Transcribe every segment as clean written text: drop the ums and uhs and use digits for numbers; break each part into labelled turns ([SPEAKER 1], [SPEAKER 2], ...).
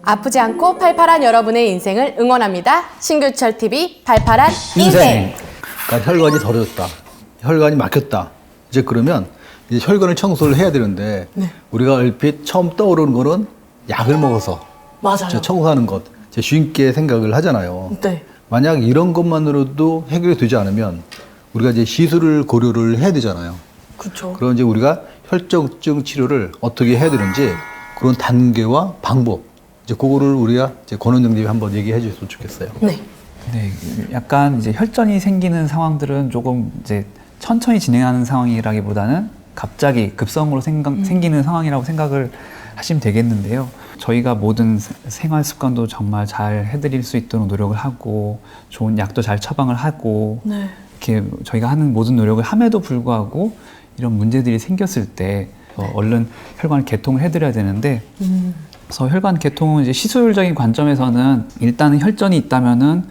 [SPEAKER 1] 아프지 않고 팔팔한 여러분의 인생을 응원합니다. 신규철 TV 팔팔한 인생.
[SPEAKER 2] 그러니까 혈관이 더러졌다. 혈관이 막혔다. 이제 그러면 이제 혈관을 청소를 해야 되는데 우리가 얼핏 처음 떠오르는 거는 약을 먹어서
[SPEAKER 1] 맞아요.
[SPEAKER 2] 청소하는 것 쉽게 생각을 하잖아요.
[SPEAKER 1] 네.
[SPEAKER 2] 만약 이런 것만으로도 해결이 되지 않으면 우리가 이제 시술을 고려를 해야 되잖아요.
[SPEAKER 1] 그렇죠.
[SPEAKER 2] 그럼 이제 우리가 혈전증 치료를 어떻게 해야 되는지 그런 단계와 방법 이제 그거를 우리가 이제 권 원장님이 한번 얘기해 주셨으면 좋겠어요.
[SPEAKER 1] 네.
[SPEAKER 3] 네, 약간 이제 혈전이 생기는 상황들은 조금 이제 천천히 진행하는 상황이라기보다는 갑자기 급성으로 생기는 상황이라고 생각을 하시면 되겠는데요. 저희가 모든 생활 습관도 정말 잘 해드릴 수 있도록 노력을 하고 좋은 약도 잘 처방을 하고
[SPEAKER 1] 네.
[SPEAKER 3] 이렇게 저희가 하는 모든 노력을 함에도 불구하고 이런 문제들이 생겼을 때 얼른 혈관을 개통을 해드려야 되는데 그래서 혈관 개통은 이제 시술적인 관점에서는 일단은 혈전이 있다면은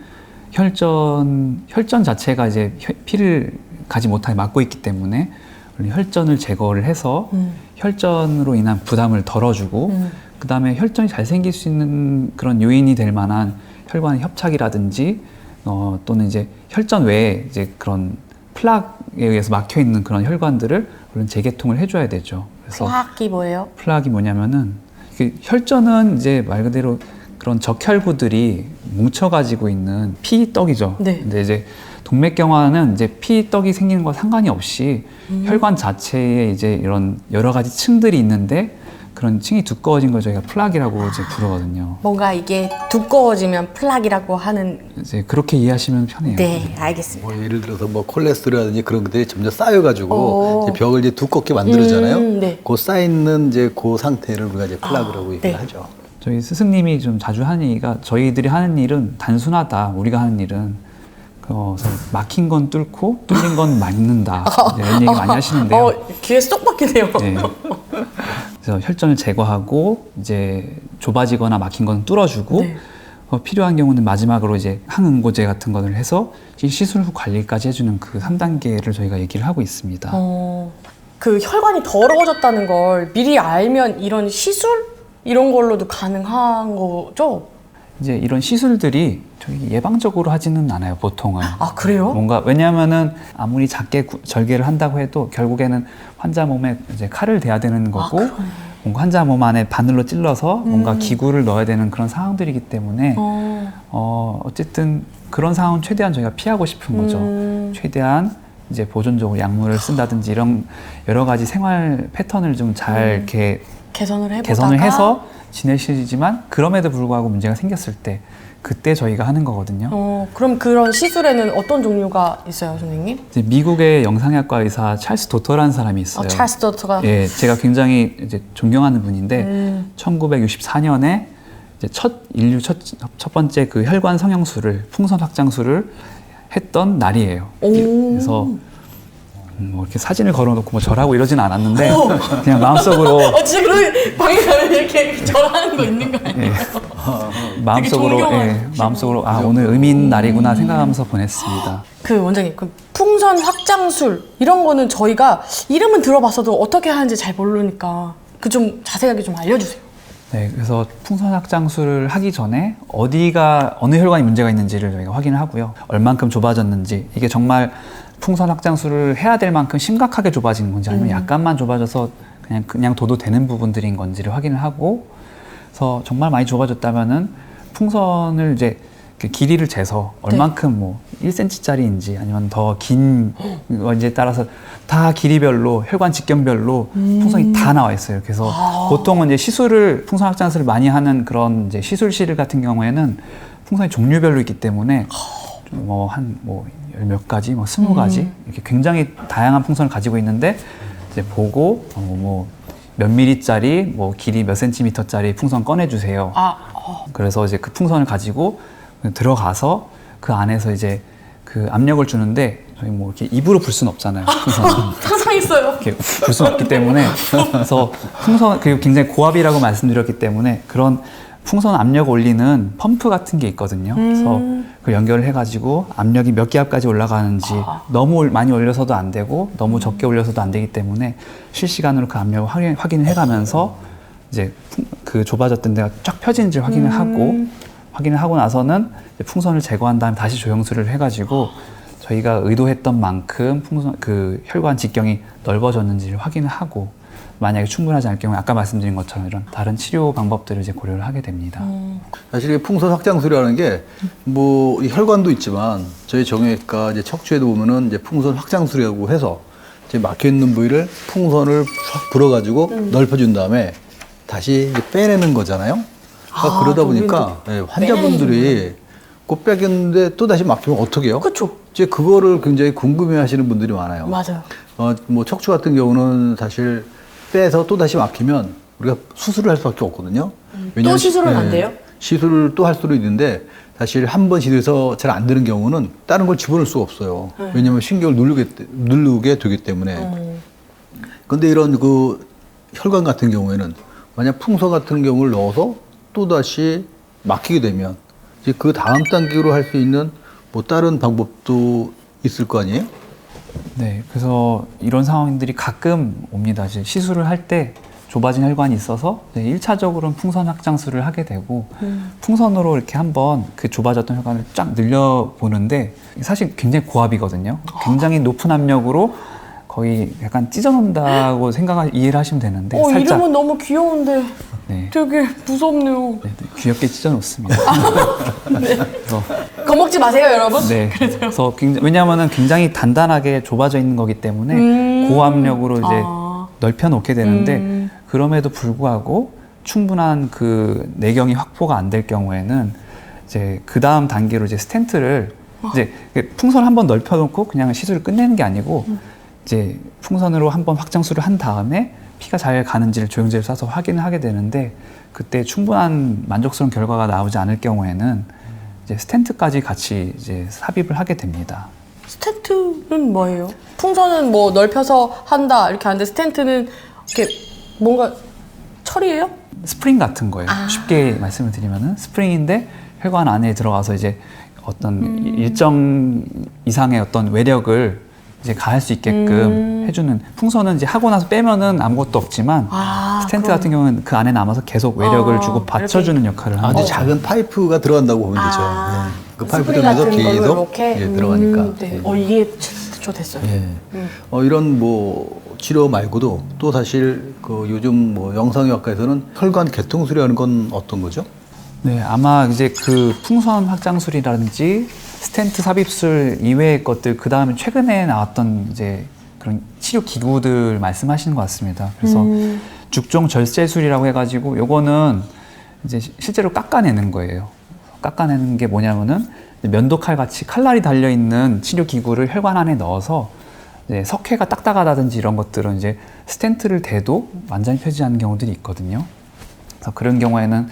[SPEAKER 3] 혈전 자체가 이제 피를 가지 못하게 막고 있기 때문에 혈전을 제거를 해서 혈전으로 인한 부담을 덜어주고 그 다음에 혈전이 잘 생길 수 있는 그런 요인이 될 만한 혈관 협착이라든지 또는 이제 혈전 외에 이제 그런 플락에 의해서 막혀 있는 그런 혈관들을 물론 재개통을 해줘야 되죠. 그래서
[SPEAKER 1] 플락이 뭐예요?
[SPEAKER 3] 플락이 뭐냐면은 혈전은 이제 말 그대로 그런 적혈구들이 뭉쳐가지고 있는 피떡이죠.
[SPEAKER 1] 네.
[SPEAKER 3] 근데 이제 동맥경화는 이제 피떡이 생기는 거 상관이 없이 혈관 자체에 이제 이런 여러 가지 층들이 있는데 그런 층이 두꺼워진 걸 저희가 플락이라고 이제 부르거든요.
[SPEAKER 1] 뭔가 이게 두꺼워지면 플락이라고 하는.
[SPEAKER 3] 이제 그렇게 이해하시면 편해요.
[SPEAKER 1] 네, 알겠습니다.
[SPEAKER 2] 뭐 예를 들어서 뭐 콜레스테롤이라든지 그런 것들이 점점 쌓여가지고 이제 벽을 이제 두껍게 만들어잖아요.
[SPEAKER 1] 네.
[SPEAKER 2] 그 쌓이는 이제 그 상태를 우리가 이제 플락이라고 얘기를
[SPEAKER 1] 네.
[SPEAKER 2] 하죠.
[SPEAKER 3] 저희 스승님이 좀 자주 하는 얘기가 저희들이 하는 일은 단순하다. 우리가 하는 일은 그래서 막힌 건 뚫고 뚫린 건 막는다. 이런 얘기 많이 하시는데요.
[SPEAKER 1] 귀에 쏙 박히네요.
[SPEAKER 3] 네. 그래서 혈전을 제거하고 이제 좁아지거나 막힌 건 뚫어주고
[SPEAKER 1] 네.
[SPEAKER 3] 필요한 경우는 마지막으로 이제 항응고제 같은 것을 해서 시술 후 관리까지 해주는 그 3단계를 저희가 얘기를 하고 있습니다.
[SPEAKER 1] 그 혈관이 더러워졌다는 걸 미리 알면 이런 시술 이런 걸로도 가능한 거죠?
[SPEAKER 3] 이제 이런 시술들이 저희 예방적으로 하지는 않아요, 보통은.
[SPEAKER 1] 아, 그래요?
[SPEAKER 3] 뭔가 왜냐하면은 아무리 작게 절개를 한다고 해도 결국에는 환자 몸에 이제 칼을 대야 되는 거고 뭔가 환자 몸 안에 바늘로 찔러서 뭔가 기구를 넣어야 되는 그런 상황들이기 때문에 어쨌든 그런 상황은 최대한 저희가 피하고 싶은 거죠. 최대한 이제 보존적으로 약물을 쓴다든지 이런 여러 가지 생활 패턴을 좀 잘 이렇게 개선을 해서 지내시지만 그럼에도 불구하고 문제가 생겼을 때 그때 저희가 하는 거거든요.
[SPEAKER 1] 그럼 그런 시술에는 어떤 종류가 있어요, 선생님?
[SPEAKER 3] 이제 미국의 영상의학과 의사 찰스 도터라는 사람이 있어요.
[SPEAKER 1] 찰스 도터가.
[SPEAKER 3] 예, 제가 굉장히 이제 존경하는 분인데 1964년에 이제 인류 첫 번째 그 혈관 성형술을 풍선 확장술을 했던 날이에요. 그래서 뭐 이렇게 사진을 걸어놓고 뭐 절하고 이러진 않았는데 그냥 마음속으로
[SPEAKER 1] 진짜 그런 방에 가면 이렇게 절하는 거 있는 거 아니에요?
[SPEAKER 3] 마음속으로 오늘 의미 있는 날이구나 생각하면서 보냈습니다.
[SPEAKER 1] 그 원장님, 그 풍선 확장술 이런 거는 저희가 이름은 들어봤어도 어떻게 하는지 잘 모르니까 그 좀 자세하게 좀 알려주세요.
[SPEAKER 3] 네, 그래서 풍선 확장술을 하기 전에 어느 혈관이 문제가 있는지를 저희가 확인을 하고요. 얼만큼 좁아졌는지 이게 정말 풍선 확장술을 해야 될 만큼 심각하게 좁아진 건지 아니면 약간만 좁아져서 그냥 둬도 되는 부분들인 건지를 확인을 하고 그래서 정말 많이 좁아졌다면은 풍선을 이제 길이를 재서 얼만큼 뭐 1cm짜리인지 아니면 더 긴 건지에 따라서 다 길이별로 혈관 직경별로 풍선이 다 나와 있어요. 그래서 보통은 이제 풍선 확장술을 많이 하는 그런 이제 시술실 같은 경우에는 풍선이 종류별로 있기 때문에 열 몇 가지, 20가지 이렇게 굉장히 다양한 풍선을 가지고 있는데 이제 보고 몇 미리짜리, 길이 몇 센티미터짜리 풍선 꺼내주세요. 그래서 이제 그 풍선을 가지고 들어가서 그 안에서 이제 그 압력을 주는데 저희 뭐 이렇게 입으로 불 수는 없잖아요.
[SPEAKER 1] 상상했어요.
[SPEAKER 3] 이렇게 불 수는 없기 때문에 그래서 그리고 굉장히 고압이라고 말씀드렸기 때문에 그런 풍선 압력 올리는 펌프 같은 게 있거든요. 그래서 그 연결을 해가지고 압력이 몇 기압까지 올라가는지 너무 많이 올려서도 안 되고 너무 적게 올려서도 안 되기 때문에 실시간으로 그 압력을 확인을 해가면서 이제 그 좁아졌던 데가 쫙 펴진지 확인을 하고 나서는 이제 풍선을 제거한 다음에 다시 조영술을 해가지고 저희가 의도했던 만큼 그 혈관 직경이 넓어졌는지를 확인을 하고 만약에 충분하지 않을 경우에 아까 말씀드린 것처럼 이런 다른 치료 방법들을 이제 고려를 하게 됩니다.
[SPEAKER 2] 사실 이 풍선 확장술이라는 게 뭐 혈관도 있지만 저희 정형외과 이제 척추에도 보면은 이제 풍선 확장술이라고 해서 이제 막혀 있는 부위를 풍선을 확 불어가지고 넓혀준 다음에 다시 이제 빼내는 거잖아요. 그러니까 그러다 보니까 예, 환자분들이 꼭 빼겠는데 또 다시 막히면 어떻게 해요?
[SPEAKER 1] 그렇죠.
[SPEAKER 2] 이제 그거를 굉장히 궁금해하시는 분들이 많아요.
[SPEAKER 1] 맞아요.
[SPEAKER 2] 뭐 척추 같은 경우는 사실 빼서 또 다시 막히면 우리가 수술을 할 수밖에 없거든요.
[SPEAKER 1] 또 시술은 안 돼요?
[SPEAKER 2] 시술을 또 할 수도 있는데 사실 한 번 시도해서 잘 안 되는 경우는 다른 걸 집어넣을 수가 없어요. 왜냐하면 신경을 누르게 되기 때문에. 근데 이런 그 혈관 같은 경우에는 만약 풍선 같은 경우를 넣어서 또 다시 막히게 되면 이제 그 다음 단계로 할 수 있는 뭐 다른 방법도 있을 거 아니에요?
[SPEAKER 3] 네, 그래서 이런 상황들이 가끔 옵니다. 이제 시술을 할 때 좁아진 혈관이 있어서 1차적으로는 풍선 확장술을 하게 되고 풍선으로 이렇게 한번 그 좁아졌던 혈관을 쫙 늘려보는데 사실 굉장히 고압이거든요. 굉장히 높은 압력으로 거의 약간 찢어놓는다고 이해를 하시면 되는데 살짝
[SPEAKER 1] 이름은 너무 귀여운데
[SPEAKER 3] 네,
[SPEAKER 1] 되게 무섭네요.
[SPEAKER 3] 네, 귀엽게 찢어놓습니다. 그래서
[SPEAKER 1] 겁먹지 마세요, 여러분.
[SPEAKER 3] 네. 그래서 왜냐하면은 굉장히 단단하게 좁아져 있는 거기 때문에 고압력으로 이제 넓혀 놓게 되는데 그럼에도 불구하고 충분한 그 내경이 확보가 안 될 경우에는 이제 그 다음 단계로 이제 스텐트를 이제 풍선 한번 넓혀 놓고 그냥 시술을 끝내는 게 아니고 이제 풍선으로 한번 확장술을 한 다음에 피가 잘 가는지를 조영제를 쏴서 확인을 하게 되는데 그때 충분한 만족스러운 결과가 나오지 않을 경우에는 이제 스텐트까지 같이 이제 삽입을 하게 됩니다.
[SPEAKER 1] 스텐트는 뭐예요? 풍선은 뭐 넓혀서 한다 이렇게 하는데 스텐트는 이렇게 뭔가 철이에요?
[SPEAKER 3] 스프링 같은 거예요. 쉽게 말씀을 드리면은 스프링인데 혈관 안에 들어가서 이제 어떤 일정 이상의 어떤 외력을 이제 가할 수 있게끔 해주는 풍선은 이제 하고 나서 빼면은 아무것도 없지만 스텐트 같은 경우는 그 안에 남아서 계속 외력을 주고 받쳐주는 역할을 하는
[SPEAKER 2] 아주
[SPEAKER 3] 거죠.
[SPEAKER 2] 작은 파이프가 들어간다고 보면 되죠. 네. 그 파이프
[SPEAKER 1] 스프링
[SPEAKER 2] 통해서
[SPEAKER 1] 같은 걸로
[SPEAKER 2] 계속
[SPEAKER 1] 이렇게?
[SPEAKER 2] 예, 들어가니까.
[SPEAKER 1] 네.
[SPEAKER 2] 예.
[SPEAKER 1] 이게 저 됐어요.
[SPEAKER 2] 예. 이런 뭐 치료 말고도 또 사실 그 요즘 뭐 영상의학과에서는 혈관 개통술이라는 건 어떤 거죠?
[SPEAKER 3] 네, 아마 이제 그 풍선 확장술이라든지 스텐트 삽입술 이외의 것들 그 다음에 최근에 나왔던 이제 그런 치료 기구들 말씀하시는 것 같습니다. 그래서 죽종 절제술이라고 해가지고 요거는 이제 실제로 깎아내는 거예요. 깎아내는 게 뭐냐면은 면도칼 같이 칼날이 달려 있는 치료 기구를 혈관 안에 넣어서 이제 석회가 딱딱하다든지 이런 것들은 이제 스텐트를 대도 완전히 펴지지 않는 경우들이 있거든요. 그래서 그런 경우에는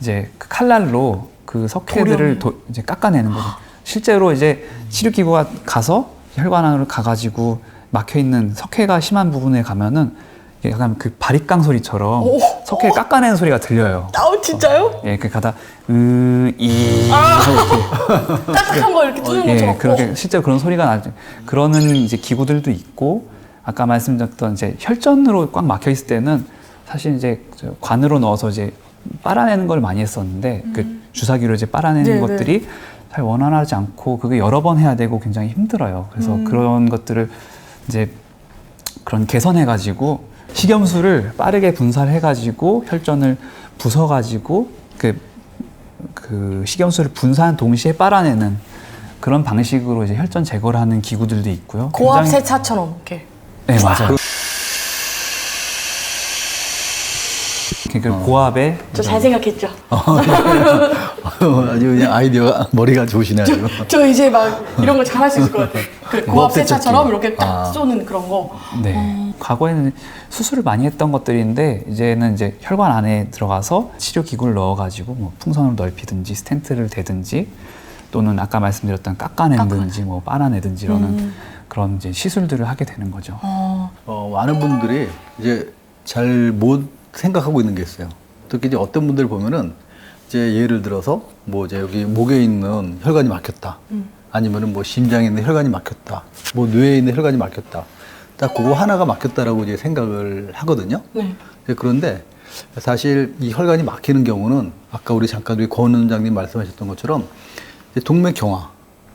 [SPEAKER 3] 이제 그 칼날로 그 석회들을 이제 깎아내는 거죠. 실제로 이제 치료 기구가 가서 혈관 안으로 가가지고 막혀 있는 석회가 심한 부분에 가면은 약간 그 바리깡 소리처럼 석회 깎아내는 소리가 들려요.
[SPEAKER 1] 진짜요?
[SPEAKER 3] 예, 그 가다 이렇게
[SPEAKER 1] 딱딱한 거 이렇게 뚫는
[SPEAKER 3] 예,
[SPEAKER 1] 것처럼.
[SPEAKER 3] 그렇게 실제로 그런 소리가 나죠. 그러는 이제 기구들도 있고 아까 말씀드렸던 이제 혈전으로 꽉 막혀 있을 때는 사실 이제 관으로 넣어서 이제 빨아내는 걸 많이 했었는데 그 주사기로 이제 빨아내는 것들이 잘 원활하지 않고 그게 여러 번 해야 되고 굉장히 힘들어요. 그래서 그런 것들을 이제 그런 개선해가지고 식염수를 빠르게 분사해가지고 혈전을 부숴가지고 그 식염수를 분사한 동시에 빨아내는 그런 방식으로 이제 혈전 제거를 하는 기구들도 있고요.
[SPEAKER 1] 고압
[SPEAKER 3] 굉장히-
[SPEAKER 1] 세차처럼 이렇게.
[SPEAKER 3] 네, 맞아요. 그 고압에
[SPEAKER 1] 저 잘 생각했죠.
[SPEAKER 2] 아주 그냥 아이디어가 머리가 좋으시네. 아주.
[SPEAKER 1] 저 이제 막 이런 거 잘할 수 있을 것 같아요. 그 고압 세차처럼
[SPEAKER 2] 세차기.
[SPEAKER 1] 이렇게 딱 쏘는 그런 거.
[SPEAKER 3] 네. 과거에는 수술을 많이 했던 것들인데 이제는 이제 혈관 안에 들어가서 치료 기구를 넣어가지고 뭐 풍선을 넓히든지 스텐트를 대든지 또는 아까 말씀드렸던 깎아내든지 뭐 빨아내든지 이러는 그런 이제 시술들을 하게 되는 거죠.
[SPEAKER 2] 많은 분들이 이제 잘 못 생각하고 있는 게 있어요. 특히 이제 어떤 분들 보면은 이제 예를 들어서 뭐 이제 여기 목에 있는 혈관이 막혔다. 아니면은 뭐 심장에 있는 혈관이 막혔다. 뭐 뇌에 있는 혈관이 막혔다. 딱 그거 하나가 막혔다라고 이제 생각을 하거든요.
[SPEAKER 1] 네.
[SPEAKER 2] 그런데 사실 이 혈관이 막히는 경우는 아까 우리 잠깐 우리 권 원장님 말씀하셨던 것처럼 이제 동맥 경화,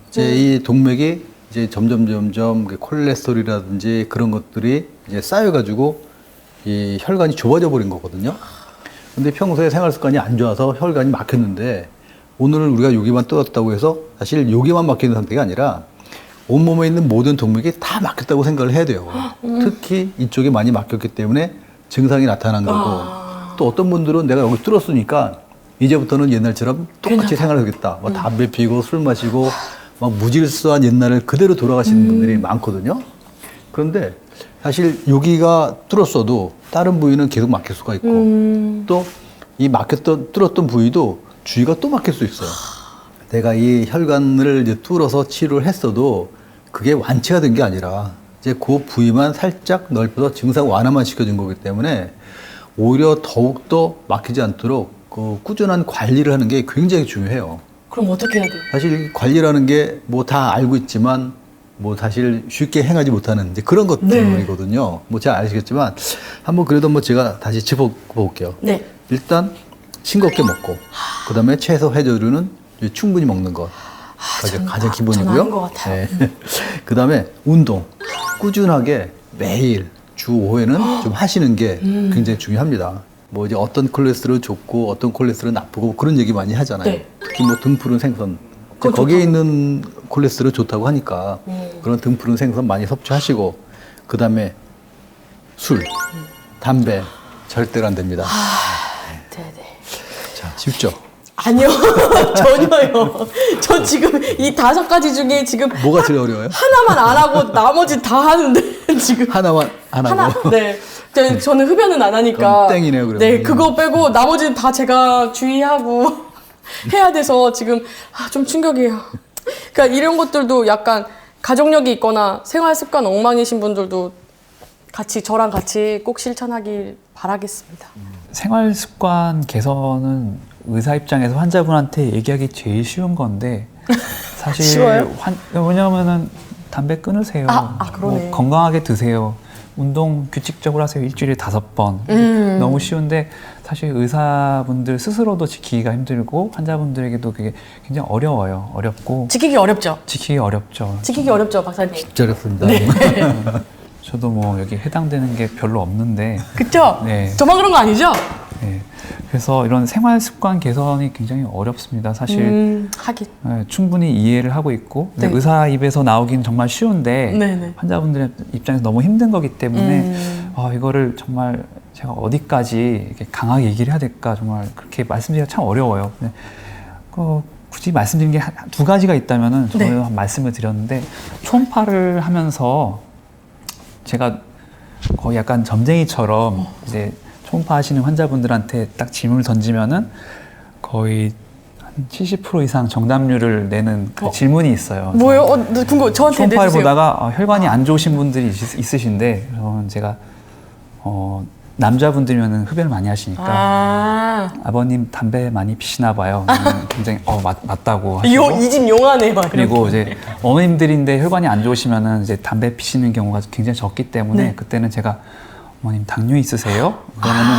[SPEAKER 2] 이제 이 동맥이 이제 점점 콜레스테롤이라든지 그런 것들이 이제 쌓여가지고 이 혈관이 좁아져 버린 거거든요. 근데 평소에 생활 습관이 안 좋아서 혈관이 막혔는데 오늘 우리가 여기만 뚫었다고 해서 사실 여기만 막히는 상태가 아니라 온몸에 있는 모든 동맥이 다 막혔다고 생각을 해야 돼요. 특히 이쪽이 많이 막혔기 때문에 증상이 나타난 거고 또 어떤 분들은 내가 여기 뚫었으니까 이제부터는 옛날처럼 똑같이 생활하겠다. 뭐 담배 피고 술 마시고 막 무질서한 옛날을 그대로 돌아가시는 분들이 많거든요. 그런데 사실 여기가 뚫었어도 다른 부위는 계속 막힐 수가 있고 또 이 뚫었던 부위도 주위가 또 막힐 수 있어요. 내가 이 혈관을 이제 뚫어서 치료를 했어도 그게 완치가 된 게 아니라 이제 그 부위만 살짝 넓혀서 증상 완화만 시켜준 거기 때문에 오히려 더욱더 막히지 않도록 그 꾸준한 관리를 하는 게 굉장히 중요해요.
[SPEAKER 1] 그럼 어떻게 해야 돼요?
[SPEAKER 2] 사실 관리라는 게 뭐 다 알고 있지만 뭐 사실 쉽게 행하지 못하는 이제 그런 것들이거든요. 뭐 잘 아시겠지만 한번 그래도 한번 제가 다시 짚어볼게요.
[SPEAKER 1] 네.
[SPEAKER 2] 일단 싱겁게 먹고 그다음에 채소 해조류는 충분히 먹는 것. 가장 기본이고요.
[SPEAKER 1] 저는 것 같아요.
[SPEAKER 2] 네. 그다음에 운동 꾸준하게 매일 주 5회는 좀 하시는 게 굉장히 중요합니다. 뭐 이제 어떤 콜레스테롤 좋고 어떤 콜레스테롤 나쁘고 그런 얘기 많이 하잖아요.
[SPEAKER 1] 네.
[SPEAKER 2] 특히 뭐 등푸른 생선
[SPEAKER 1] 그거
[SPEAKER 2] 거기에
[SPEAKER 1] 좋다고.
[SPEAKER 2] 있는 콜레스테롤 좋다고 하니까 그런 등푸른 생선 많이 섭취하시고 그다음에 술, 담배 절대로 안 됩니다.
[SPEAKER 1] 네네.
[SPEAKER 2] 자, 쉽죠?
[SPEAKER 1] 아니요, 전혀요. 저 지금 이 5가지 중에 지금
[SPEAKER 2] 뭐가 제일 어려워요?
[SPEAKER 1] 하나만 안 하고 나머지 다 하는데 지금
[SPEAKER 2] 하나만 안 하고.
[SPEAKER 1] 하나. 네. 저는 흡연은 안 하니까.
[SPEAKER 2] 그럼 땡이네요, 그러면.
[SPEAKER 1] 네, 그거 빼고 나머지는 다 제가 주의하고 해야 돼서 지금 좀 충격이에요. 그러니까 이런 것들도 약간 가족력이 있거나 생활 습관 엉망이신 분들도 저랑 같이 꼭 실천하길 바라겠습니다.
[SPEAKER 3] 생활 습관 개선은 의사 입장에서 환자분한테 얘기하기 제일 쉬운 건데 사실
[SPEAKER 1] 쉬워요?
[SPEAKER 3] 왜냐면은 담배 끊으세요.
[SPEAKER 1] 그러네.
[SPEAKER 3] 뭐 건강하게 드세요. 운동 규칙적으로 하세요. 일주일에 5번. 너무 쉬운데 사실 의사분들 스스로도 지키기가 힘들고 환자분들에게도 그게 굉장히 어려워요. 어렵고
[SPEAKER 1] 지키기 어렵죠?
[SPEAKER 3] 지키기 어렵죠.
[SPEAKER 1] 지키기 어렵죠, 박사님?
[SPEAKER 2] 진짜 어렵습니다.
[SPEAKER 3] 저도 뭐 여기 해당되는 게 별로 없는데
[SPEAKER 1] 그쵸?
[SPEAKER 3] 네.
[SPEAKER 1] 저만 그런 거 아니죠?
[SPEAKER 3] 네. 그래서 이런 생활 습관 개선이 굉장히 어렵습니다. 사실
[SPEAKER 1] 하긴.
[SPEAKER 3] 네, 충분히 이해를 하고 있고 근데
[SPEAKER 1] 네.
[SPEAKER 3] 의사 입에서 나오긴 정말 쉬운데
[SPEAKER 1] 네네.
[SPEAKER 3] 환자분들의 입장에서 너무 힘든 거기 때문에 이거를 정말 제가 어디까지 이렇게 강하게 얘기를 해야 될까 정말 그렇게 말씀드리기가 참 어려워요. 근데 굳이 말씀드린 게 2가지가 있다면은 저는
[SPEAKER 1] 네.
[SPEAKER 3] 말씀을 드렸는데 초음파를 하면서 제가 거의 약간 점쟁이처럼 이제 초음파 하시는 환자분들한테 딱 질문을 던지면은 거의 한 70% 이상 정답률을 내는 그 질문이 있어요.
[SPEAKER 1] 뭐요? 궁금. 저한테
[SPEAKER 3] 초음파를
[SPEAKER 1] 내주세요.
[SPEAKER 3] 보다가 혈관이 안 좋으신 분들이 있으신데 그러면 제가 남자분들이면 흡연을 많이 하시니까 아버님 담배 많이 피시나 봐요. 굉장히 맞다고 하시고
[SPEAKER 1] 이 집 용하네요.
[SPEAKER 3] 그리고 이제 어머님들인데 혈관이 안 좋으시면은 이제 담배 피시는 경우가 굉장히 적기 때문에
[SPEAKER 1] 네.
[SPEAKER 3] 그때는 제가 어머님 당뇨 있으세요? 그러면은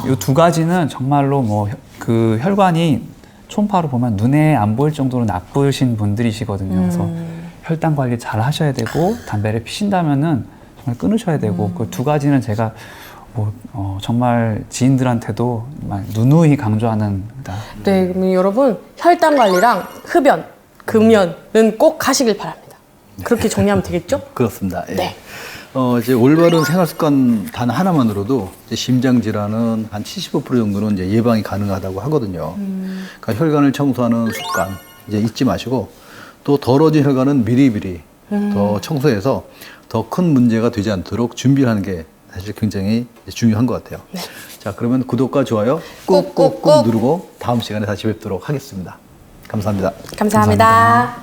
[SPEAKER 3] 이 2가지는 정말로 뭐 그 혈관이 초음파로 보면 눈에 안 보일 정도로 나쁘신 분들이시거든요. 그래서 혈당 관리 잘 하셔야 되고 담배를 피신다면은 정말 끊으셔야 되고 그 2가지는 제가 정말 지인들한테도 누누이 강조하는.
[SPEAKER 1] 네, 그럼 여러분 혈당 관리랑 흡연, 금연은 꼭 하시길 바랍니다. 그렇게 정리하면 되겠죠?
[SPEAKER 2] 그렇습니다. 예.
[SPEAKER 1] 네.
[SPEAKER 2] 이제 올바른 생활 습관 단 하나만으로도 이제 심장 질환은 한 75% 정도는 이제 예방이 가능하다고 하거든요. 그러니까 혈관을 청소하는 습관 이제 잊지 마시고 또 더러워진 혈관은 미리미리 더 청소해서 더 큰 문제가 되지 않도록 준비하는 게 사실 굉장히 중요한 것 같아요.
[SPEAKER 1] 네.
[SPEAKER 2] 자, 그러면 구독과 좋아요
[SPEAKER 1] 꾹꾹꾹
[SPEAKER 2] 꾹꾹꾹 누르고 다음 시간에 다시 뵙도록 하겠습니다. 감사합니다.
[SPEAKER 1] 감사합니다.